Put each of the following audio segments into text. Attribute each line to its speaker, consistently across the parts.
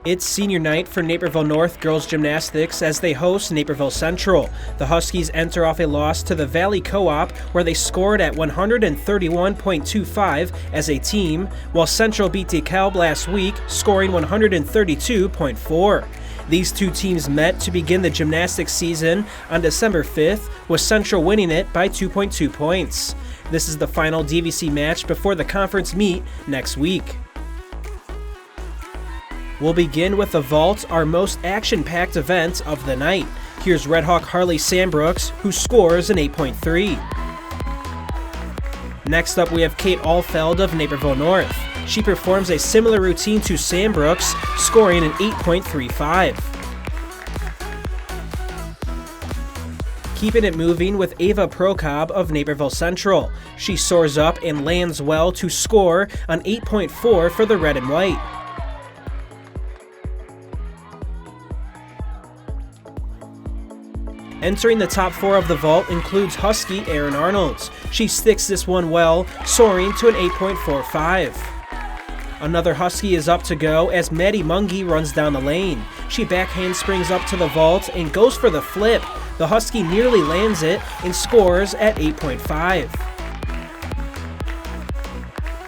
Speaker 1: It's senior night for Naperville North girls gymnastics as they host Naperville Central. The Huskies enter off a loss to the Valley Co-op where they scored at 131.25 as a team, while Central beat DeKalb last week, scoring 132.4. These two teams met to begin the gymnastics season on December 5th, with Central winning it by 2.2 points. This is the final DVC match before the conference meet next week. We'll begin with the vault, our most action-packed event of the night. Here's Red Hawk Harley Sandbrooks, who scores an 8.3. Next up, we have Kate Allfeld of Naperville North. She performs a similar routine to Sandbrooks, scoring an 8.35. Keeping it moving with Ava Procob of Naperville Central. She soars up and lands well to score an 8.4 for the red and white. Entering the top four of the vault includes Husky Erin Arnolds. She sticks this one well, soaring to an 8.45. Another Husky is up to go as Maddie Mungie runs down the lane. She backhand springs up to the vault and goes for the flip. The Husky nearly lands it and scores at 8.5.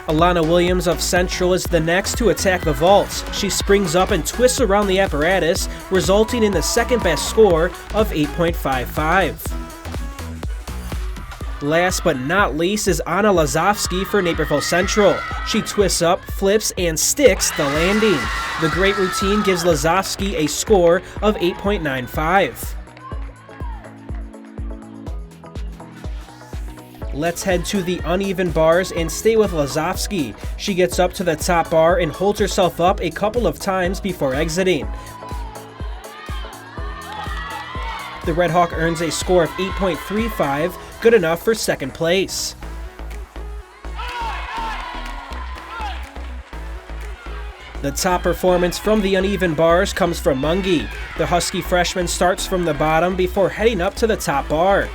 Speaker 1: Alana Williams of Central is the next to attack the vault. She springs up and twists around the apparatus, resulting in the second best score of 8.55. Last but not least is Anna Lazovsky for Naperville Central. She twists up, flips, and sticks the landing. The great routine gives Lazovsky a score of 8.95. Let's head to the uneven bars and stay with Lazovsky. She gets up to the top bar and holds herself up a couple of times before exiting. The Red Hawk earns a score of 8.35, good enough for second place. The top performance from the uneven bars comes from Mungie. The Husky freshman starts from the bottom before heading up to the top bar.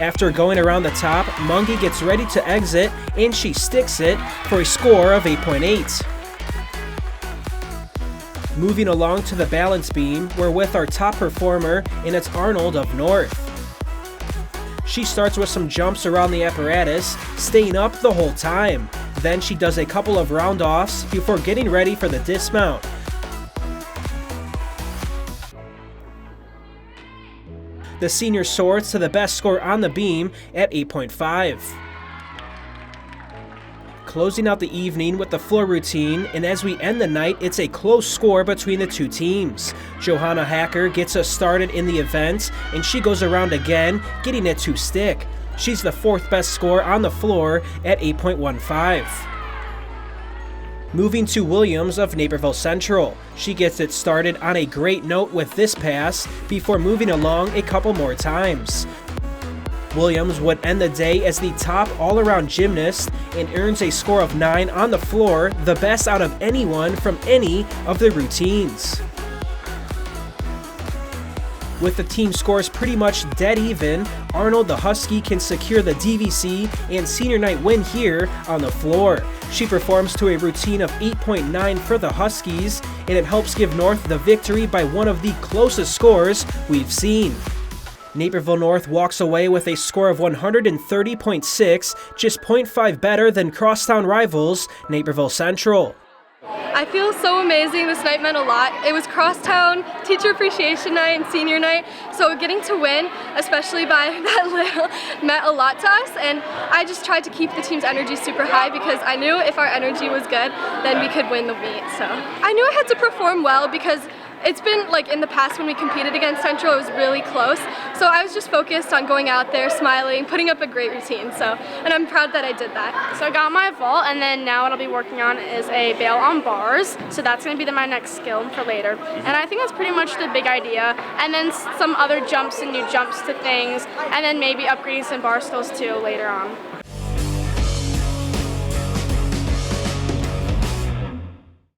Speaker 1: After going around the top, Mungie gets ready to exit, and she sticks it for a score of 8.8. Moving along to the balance beam, we're with our top performer, and it's Arnold of North. She starts with some jumps around the apparatus, staying up the whole time. Then she does a couple of round-offs before getting ready for the dismount. The senior soars to the best score on the beam at 8.5. Closing out the evening with the floor routine, and as we end the night, it's a close score between the two teams. Johanna Hacker gets us started in the event, and she goes around again, getting it to stick. She's the fourth best score on the floor at 8.15. Moving to Williams of Naperville Central. She gets it started on a great note with this pass before moving along a couple more times. Williams would end the day as the top all-around gymnast and earns a score of 9 on the floor, the best out of anyone from any of the routines. With the team scores pretty much dead even, Arnold the Husky can secure the DVC and senior night win here on the floor. She performs to a routine of 8.9 for the Huskies, and it helps give North the victory by one of the closest scores we've seen. Naperville North walks away with a score of 130.6, just 0.5 better than crosstown rivals Naperville Central.
Speaker 2: I feel so amazing. This night meant a lot. It was crosstown, teacher appreciation night, and senior night, so getting to win, especially by that little, meant a lot to us, and I just tried to keep the team's energy super high because I knew if our energy was good, then we could win the meet. So I knew I had to perform well because it's been like in the past when we competed against Central, it was really close. So I was just focused on going out there, smiling, putting up a great routine. And I'm proud that I did that.
Speaker 3: So I got my vault, and then now what I'll be working on is a bail on bars. So that's going to be my next skill for later. And I think that's pretty much the big idea. And then some other jumps and new jumps to things, and then maybe upgrading some bar skills too later on.